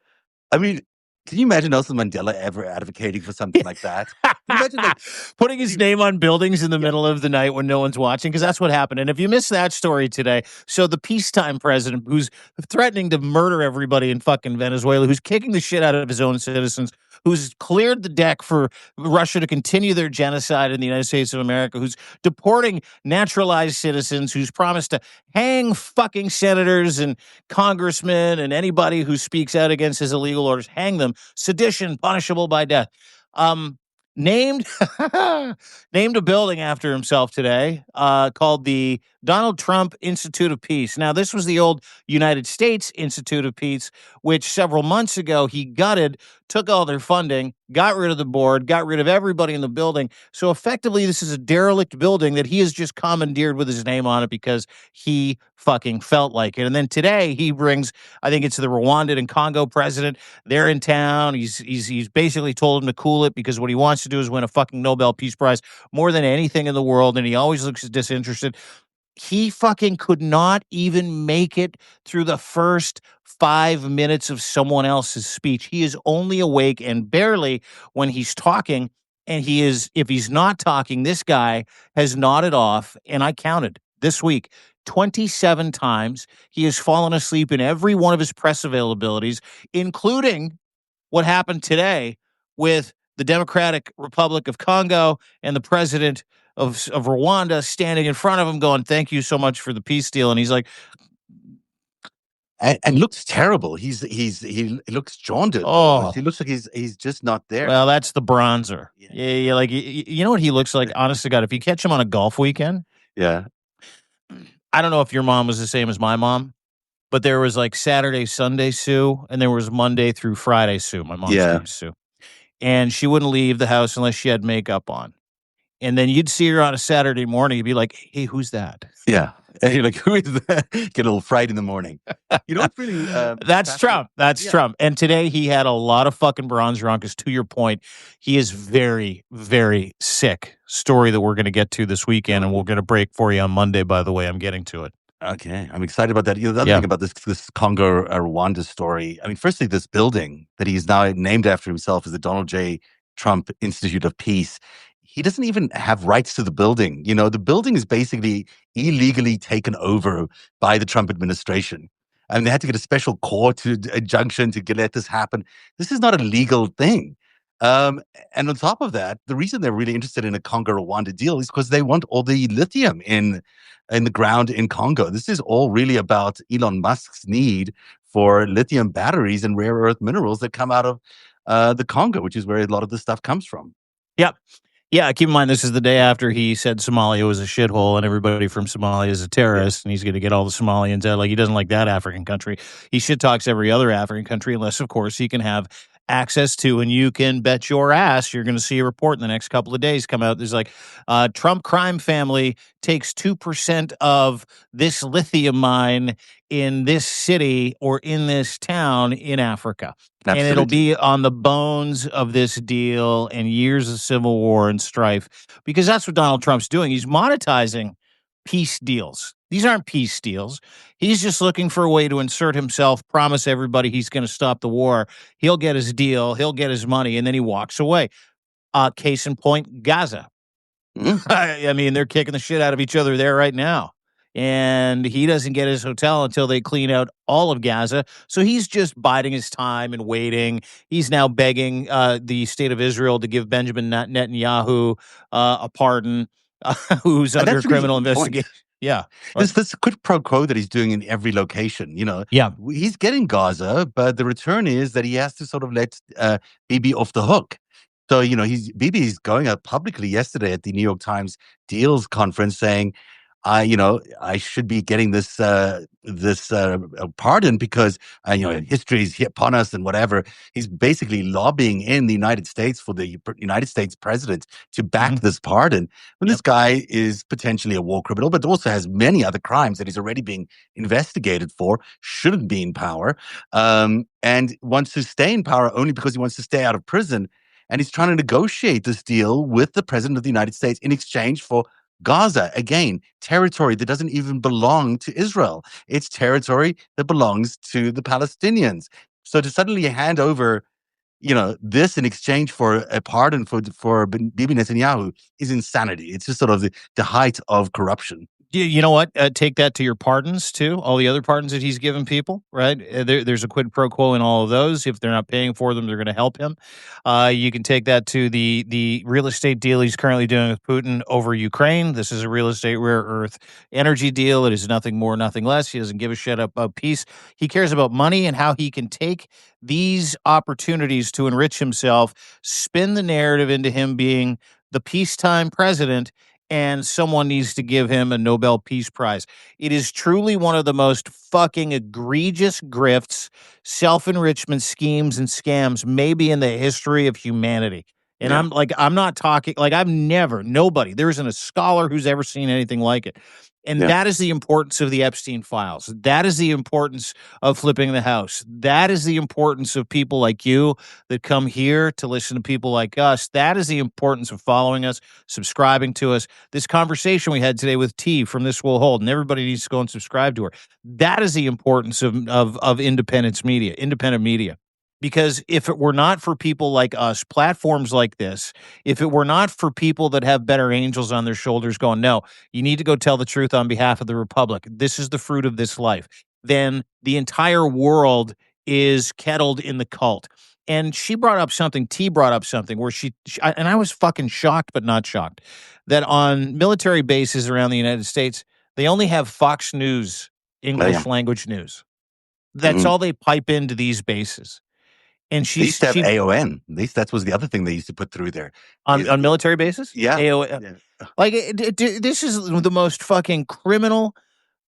I mean, can you imagine Nelson Mandela ever advocating for something like that? Can you imagine, putting his name on buildings in the middle of the night when no one's watching? Because that's what happened. And if you missed that story today, so the peacetime president who's threatening to murder everybody in fucking Venezuela, who's kicking the shit out of his own citizens, who's cleared the deck for Russia to continue their genocide in the United States of America, who's deporting naturalized citizens, who's promised to hang fucking senators and congressmen and anybody who speaks out against his illegal orders, hang them, sedition, punishable by death. Named named a building after himself today, called the Donald Trump Institute of Peace. Now, this was the old United States Institute of Peace, which several months ago he gutted, took all their funding, got rid of the board, got rid of everybody in the building. So effectively, this is a derelict building that he has just commandeered with his name on it because he fucking felt like it. And then today he brings, I think it's the Rwandan and Congo president. They're in town. He's basically told him to cool it because what he wants to do is win a fucking Nobel Peace Prize more than anything in the world. And he always looks disinterested. He fucking could not even make it through the first 5 minutes of someone else's speech. He is only awake and barely when he's talking. And if he's not talking, this guy has nodded off. And I counted this week 27 times. He has fallen asleep in every one of his press availabilities, including what happened today with the Democratic Republic of Congo and the president of Rwanda standing in front of him going, thank you so much for the peace deal. And he's like, and looks terrible. He looks jaundiced. oh, he looks like he's just not there. Well, that's the bronzer. Yeah, like you know what he looks like. Honest to God, if you catch him on a golf weekend, yeah. I don't know if your mom was the same as my mom, but there was like Saturday, Sunday Sue, and there was Monday through Friday Sue. My mom's name is Sue, and she wouldn't leave the house unless she had makeup on. And then you'd see her on a Saturday morning. You'd be like, hey, who's that? Yeah. And you're like, who is that? Get a little fright in the morning. You know what's really... That's Trump. That's Trump. And today he had a lot of fucking bronzer on because, to your point, he is very, very sick. Story that we're going to get to this weekend, and we're going to break for you on Monday, by the way. I'm getting to it. Okay. I'm excited about that. The other thing about this Congo Rwanda story, I mean, firstly, this building that he's now named after himself is the Donald J. Trump Institute of Peace. He doesn't even have rights to the building. The building is basically illegally taken over by the Trump administration. And they had to get a special court injunction to let this happen. This is not a legal thing. And on top of that, the reason they're really interested in a Congo-Rwanda deal is because they want all the lithium in the ground in Congo. This is all really about Elon Musk's need for lithium batteries and rare earth minerals that come out of the Congo, which is where a lot of this stuff comes from. Yep. Yeah, keep in mind, this is the day after he said Somalia was a shithole and everybody from Somalia is a terrorist, and he's going to get all the Somalians out. Like, he doesn't like that African country. He shit talks every other African country, unless, of course, he can have access to, and you can bet your ass you're going to see a report in the next couple of days come out. There's like, Trump crime family takes 2% of this lithium mine in this city or in this town in Africa. Absolutely. And it'll be on the bones of this deal and years of civil war and strife, because that's what Donald Trump's doing. He's monetizing peace deals. These aren't peace deals. He's just looking for a way to insert himself, promise everybody he's going to stop the war. He'll get his deal, he'll get his money, and then he walks away. Case in point, Gaza. I mean, they're kicking the shit out of each other there right now. and he doesn't get his hotel until they clean out all of Gaza. So he's just biding his time and waiting. He's now begging the state of Israel to give Benjamin Netanyahu a pardon, who's And under that's really criminal the point. investigation. Yeah. There's this quid pro quo that he's doing in every location. Yeah. He's getting Gaza, but the return is that he has to sort of let Bibi off the hook. So, Bibi's going out publicly yesterday at the New York Times Deals conference saying, I should be getting this pardon because history is upon us and whatever. He's basically lobbying in the United States for the United States president to back this pardon. When this guy is potentially a war criminal, but also has many other crimes that he's already being investigated for, shouldn't be in power, and wants to stay in power only because he wants to stay out of prison. And he's trying to negotiate this deal with the president of the United States in exchange for Gaza, again, territory that doesn't even belong to Israel. It's territory that belongs to the Palestinians. So to suddenly hand over, this in exchange for a pardon for Bibi Netanyahu is insanity. It's just sort of the height of corruption. You know what? Take that to your pardons too. All the other pardons that he's given people, right? There's a quid pro quo in all of those. If they're not paying for them, they're going to help him. You can take that to the real estate deal he's currently doing with Putin over Ukraine. This is a real estate rare earth energy deal. It is nothing more, nothing less. He doesn't give a shit about peace. He cares about money and how he can take these opportunities to enrich himself, spin the narrative into him being the peacetime president, and someone needs to give him a Nobel Peace Prize. It is truly one of the most fucking egregious grifts, self-enrichment schemes and scams maybe in the history of humanity. And I'm not talking, nobody, there isn't a scholar who's ever seen anything like it. And that is the importance of the Epstein files. That is the importance of flipping the house. That is the importance of people like you that come here to listen to people like us. That is the importance of following us, subscribing to us. This conversation we had today with T from This Will Hold, and everybody needs to go and subscribe to her. That is the importance of independent media. Because if it were not for people like us, platforms like this, if it were not for people that have better angels on their shoulders going, no, you need to go tell the truth on behalf of the Republic. This is the fruit of this life. Then the entire world is kettled in the cult. And T brought up something where and I was fucking shocked, but not shocked, that on military bases around the United States, they only have Fox News, English language news. That's all they pipe into these bases. And they used to have AON. That was the other thing they used to put through there. On military bases? Yeah. AON. Like, this is the most fucking criminal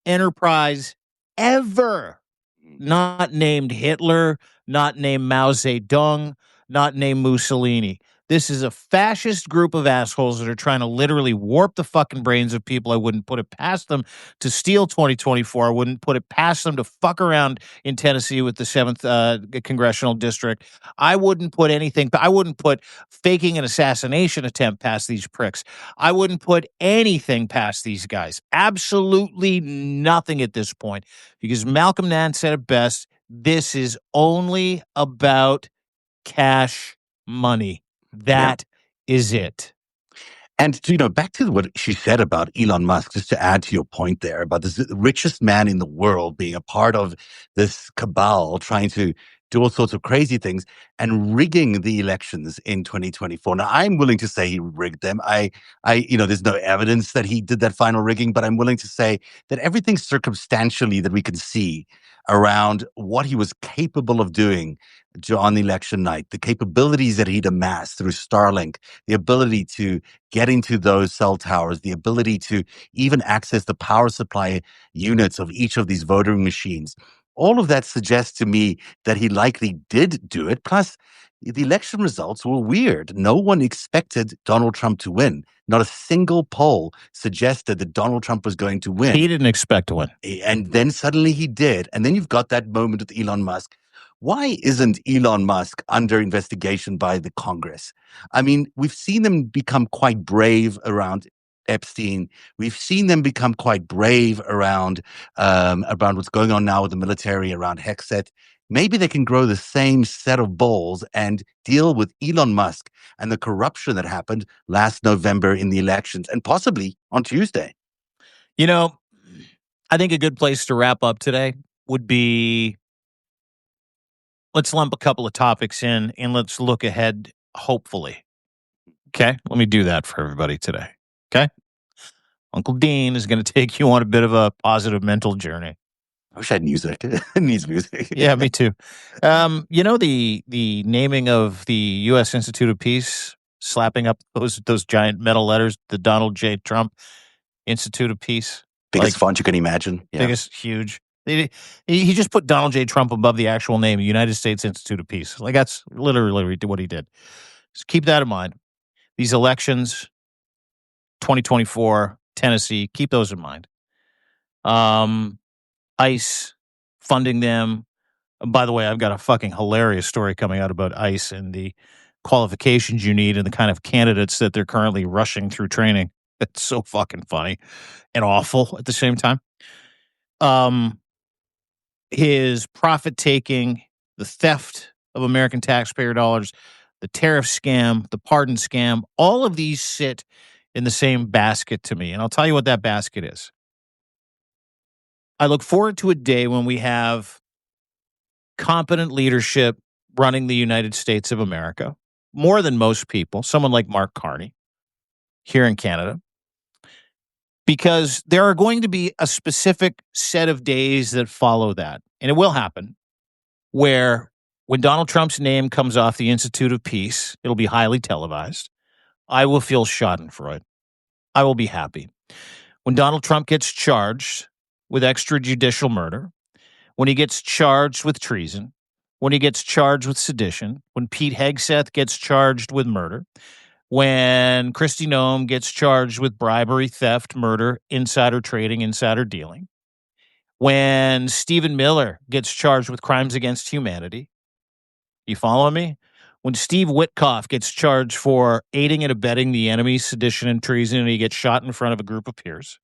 enterprise ever. Not named Hitler, not named Mao Zedong, not named Mussolini. This is a fascist group of assholes that are trying to literally warp the fucking brains of people. I wouldn't put it past them to steal 2024. I wouldn't put it past them to fuck around in Tennessee with the 7th Congressional District. I wouldn't put faking an assassination attempt past these pricks. I wouldn't put anything past these guys. Absolutely nothing at this point. Because Malcolm Nance said it best, this is only about cash money. That is it. And back to what she said about Elon Musk, just to add to your point there about this richest man in the world being a part of this cabal trying to do all sorts of crazy things and rigging the elections in 2024. Now, I'm willing to say he rigged them. There's no evidence that he did that final rigging, but I'm willing to say that everything circumstantially that we can see around what he was capable of doing on the election night, the capabilities that he'd amassed through Starlink, the ability to get into those cell towers, the ability to even access the power supply units of each of these voting machines. All of that suggests to me that he likely did do it. Plus, the election results were weird. No one expected Donald Trump to win. Not a single poll suggested that Donald Trump was going to win. He didn't expect to win. And then suddenly he did. And then you've got that moment with Elon Musk. Why isn't Elon Musk under investigation by the Congress? I mean, we've seen them become quite brave around Epstein. We've seen them become quite brave around what's going on now with the military around Hexet. Maybe they can grow the same set of balls and deal with Elon Musk and the corruption that happened last November in the elections and possibly on Tuesday. I think a good place to wrap up today would be, let's lump a couple of topics in and let's look ahead, hopefully. Okay? Let me do that for everybody today. Okay? Uncle Dean is going to take you on a bit of a positive mental journey. I wish I had music. It needs music. Yeah, me too. The naming of the U.S. Institute of Peace, slapping up those giant metal letters, the Donald J. Trump Institute of Peace. Biggest font you can imagine. Yeah. Biggest, huge. He just put Donald J. Trump above the actual name, United States Institute of Peace. Like, that's literally what he did. So keep that in mind. These elections, 2024, Tennessee, keep those in mind. ICE, funding them. By the way, I've got a fucking hilarious story coming out about ICE and the qualifications you need and the kind of candidates that they're currently rushing through training. It's so fucking funny and awful at the same time. His profit taking, the theft of American taxpayer dollars, the tariff scam, the pardon scam, all of these sit in the same basket to me. And I'll tell you what that basket is. I look forward to a day when we have competent leadership running the United States of America, more than most people, someone like Mark Carney here in Canada, because there are going to be a specific set of days that follow that. And it will happen where when Donald Trump's name comes off the Institute of Peace, it'll be highly televised. I will feel schadenfreude. I will be happy. When Donald Trump gets charged with extrajudicial murder, when he gets charged with treason, when he gets charged with sedition, when Pete Hegseth gets charged with murder, when Kristi Noem gets charged with bribery, theft, murder, insider trading, insider dealing, when Stephen Miller gets charged with crimes against humanity. You following me? When Steve Witkoff gets charged for aiding and abetting the enemy, sedition, and treason, and he gets shot in front of a group of peers,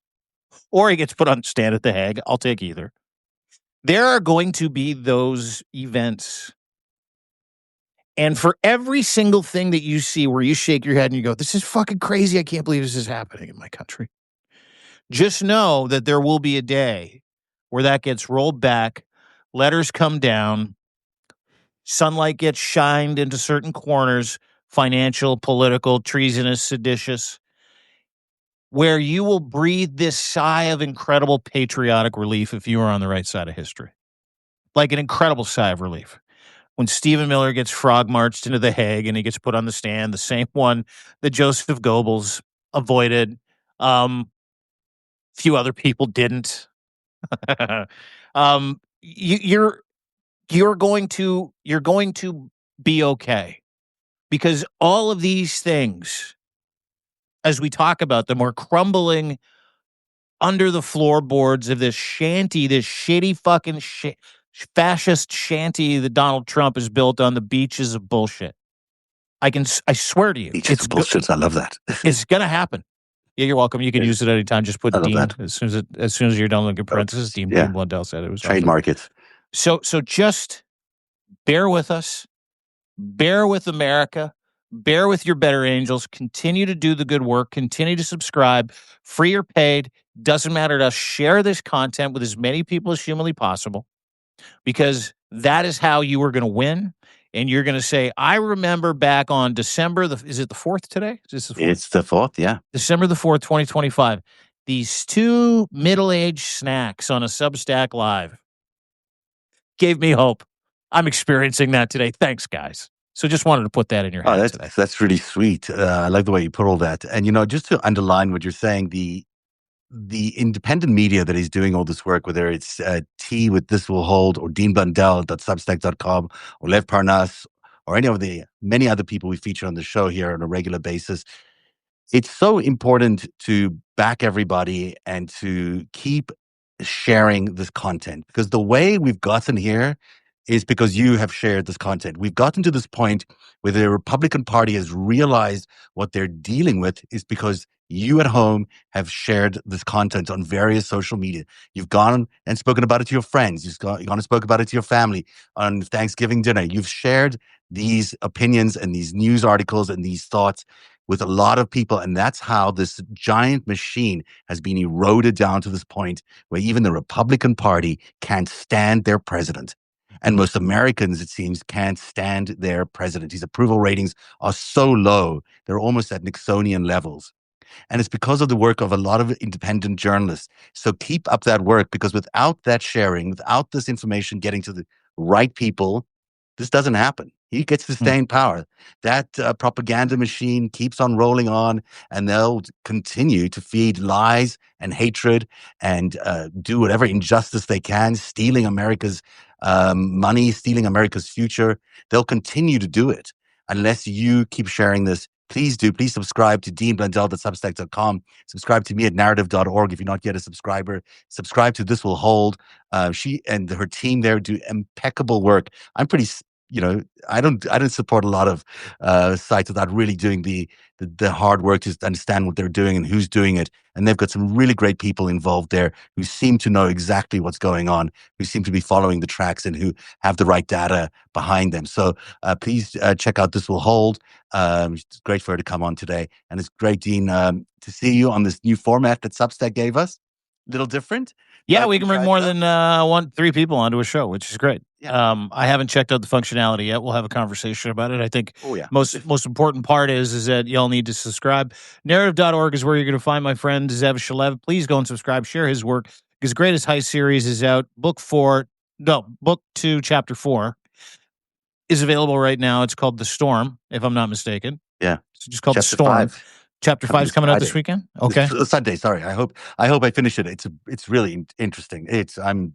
or he gets put on stand at The Hague, I'll take either. There are going to be those events. And for every single thing that you see where you shake your head and you go, this is fucking crazy, I can't believe this is happening in my country, just know that there will be a day where that gets rolled back, letters come down, sunlight gets shined into certain corners, financial, political, treasonous, seditious, where you will breathe this sigh of incredible patriotic relief if you are on the right side of history. Like an incredible sigh of relief. When Stephen Miller gets frog marched into The Hague and he gets put on the stand, the same one that Joseph Goebbels avoided, few other people didn't. You're going to be okay, because all of these things, as we talk about them, are crumbling under the floorboards of this shanty, this shitty fucking fascist shanty that Donald Trump has built on the beaches of bullshit. I swear to you, Beaches of bullshit. I love that. It's gonna happen. Yeah, you're welcome. You can use it anytime. Just put Dean that. as soon as you're done looking parentheses. Dean Blundell said it was trademark it. So just bear with us, bear with America, bear with your better angels. Continue to do the good work. Continue to subscribe, free or paid. Doesn't matter to us. Share this content with as many people as humanly possible, because that is how you are going to win. And you're going to say, I remember back on December, is it the 4th today? Is this the 4th? It's the 4th, yeah. December the 4th, 2025. These two middle-aged snacks on a Substack Live gave me hope. I'm experiencing that today. Thanks, guys. So just wanted to put that in your head today. That's really sweet. I like the way you put all that. And, just to underline what you're saying, the independent media that is doing all this work, whether it's T with This Will Hold, or Dean Blundell.substack.com, or Lev Parnas, or any of the many other people we feature on the show here on a regular basis, it's so important to back everybody and to keep sharing this content, because the way we've gotten here is because you have shared this content. We've gotten to this point where the Republican Party has realized what they're dealing with is because you at home have shared this content on various social media. You've gone and spoken about it to your friends. You've gone and spoken about it to your family on Thanksgiving dinner. You've shared these opinions and these news articles and these thoughts. with a lot of people. And that's how this giant machine has been eroded down to this point where even the Republican Party can't stand their president. And most Americans, it seems, can't stand their president. His approval ratings are so low, they're almost at Nixonian levels. And it's because of the work of a lot of independent journalists. So keep up that work, because without that sharing, without this information getting to the right people, this doesn't happen. He gets to stay in power. That propaganda machine keeps on rolling on, and they'll continue to feed lies and hatred and do whatever injustice they can, stealing America's money, stealing America's future. They'll continue to do it unless you keep sharing this. Please do. Please subscribe to deanblundell.substack.com. Subscribe to me at narrative.org if you're not yet a subscriber. Subscribe to This Will Hold. She and her team there do impeccable work. I'm pretty, I don't support a lot of sites without really doing the hard work to understand what they're doing and who's doing it. And they've got some really great people involved there who seem to know exactly what's going on, who seem to be following the tracks, and who have the right data behind them. So please check out This Will Hold. It's great for her to come on today. And it's great, Dean, to see you on this new format that Substack gave us. A little different. Yeah, we can bring more than 3 people onto a show, which is great. Yeah. I haven't checked out the functionality yet. We'll have a conversation about it. I think most important part is that y'all need to subscribe. Narrative.org is where you're going to find my friend Zev Shalev. Please go and subscribe. Share his work. His Greatest Heist series is out. Book 2, Chapter 4 is available right now. It's called The Storm, if I'm not mistaken. Yeah. It's just called Chapter The Storm. 5. Chapter 5 is coming out this weekend. Okay, Sunday. Sorry, I hope I finish it. It's really interesting. I'm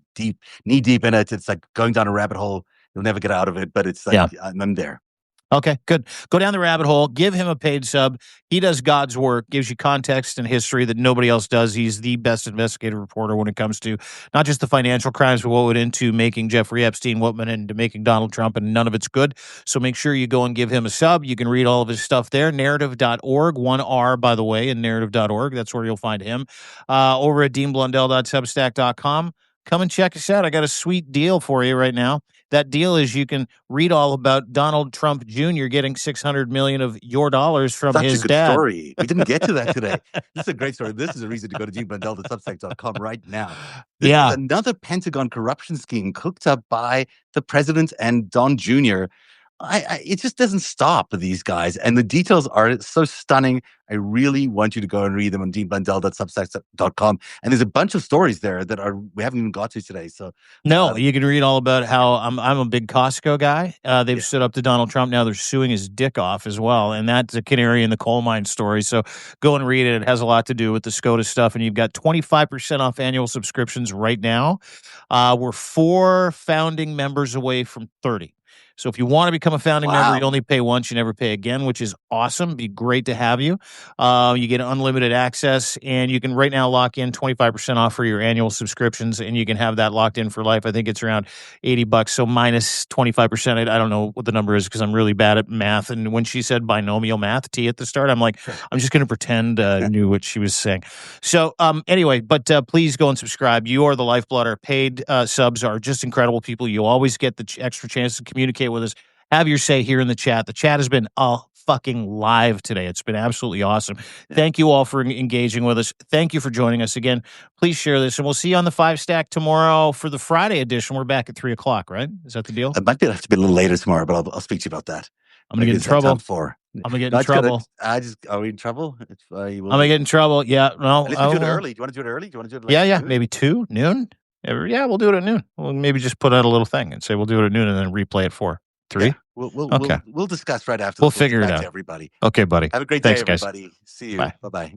knee deep in it. It's like going down a rabbit hole. You'll never get out of it. But it's like I'm there. Okay, good. Go down the rabbit hole. Give him a paid sub. He does God's work, gives you context and history that nobody else does. He's the best investigative reporter when it comes to not just the financial crimes, but what went into making Jeffrey Epstein, what went into making Donald Trump, and none of it's good. So make sure you go and give him a sub. You can read all of his stuff there. Narrative.org, 1R, by the way, in narrative.org. That's where you'll find him. Over at deanblundell.substack.com. Come and check us out. I got a sweet deal for you right now. That deal is you can read all about Donald Trump Jr. getting $600 million of your dollars from his dad. Such a good story. We didn't get to that today. This is a great story. This is a reason to go to deanblundell.substack.com right now. This is another Pentagon corruption scheme cooked up by the president and Don Jr. It just doesn't stop with these guys. And the details are so stunning. I really want you to go and read them on deanblundell.substack.com. And there's a bunch of stories there that we haven't even got to today. So you can read all about how I'm a big Costco guy. They've stood up to Donald Trump. Now they're suing his dick off as well. And that's a canary in the coal mine story. So go and read it. It has a lot to do with the SCOTUS stuff. And you've got 25% off annual subscriptions right now. We're 4 founding members away from 30. So if you want to become a founding member, you only pay once, you never pay again, which is awesome. It'd be great to have you. You get unlimited access, and you can right now lock in 25% off for your annual subscriptions, and you can have that locked in for life. I think it's around $80. So minus 25%. I don't know what the number is because I'm really bad at math. And when she said binomial math, T at the start, I'm like, I'm just going to pretend I knew what she was saying. So anyway, but please go and subscribe. You are the lifeblood. Our paid subs are just incredible people. You always get the extra chance to communicate with us. Have your say here in the chat. The chat has been fucking live today. It's been absolutely awesome. Thank you all for engaging with us. Thank you for joining us again. Please share this, and we'll see you on the FiveStack tomorrow for the Friday edition. We're back at 3:00, right? Is that the deal? It might have to be a little later tomorrow, but I'll speak to you about that. I'm gonna get in trouble. I'm gonna get in trouble. Are we in trouble? I'm gonna get in trouble. Yeah. No. Let's do it early. Do you want to do it early? Do you want to do it? Yeah. Maybe 2 noon. Yeah, we'll do it at noon. We'll maybe just put out a little thing and say we'll do it at noon and then replay it 3. Yeah, we'll discuss right after. We'll figure it out. Everybody. Okay, buddy. Have a great day, everybody. See you. Bye bye.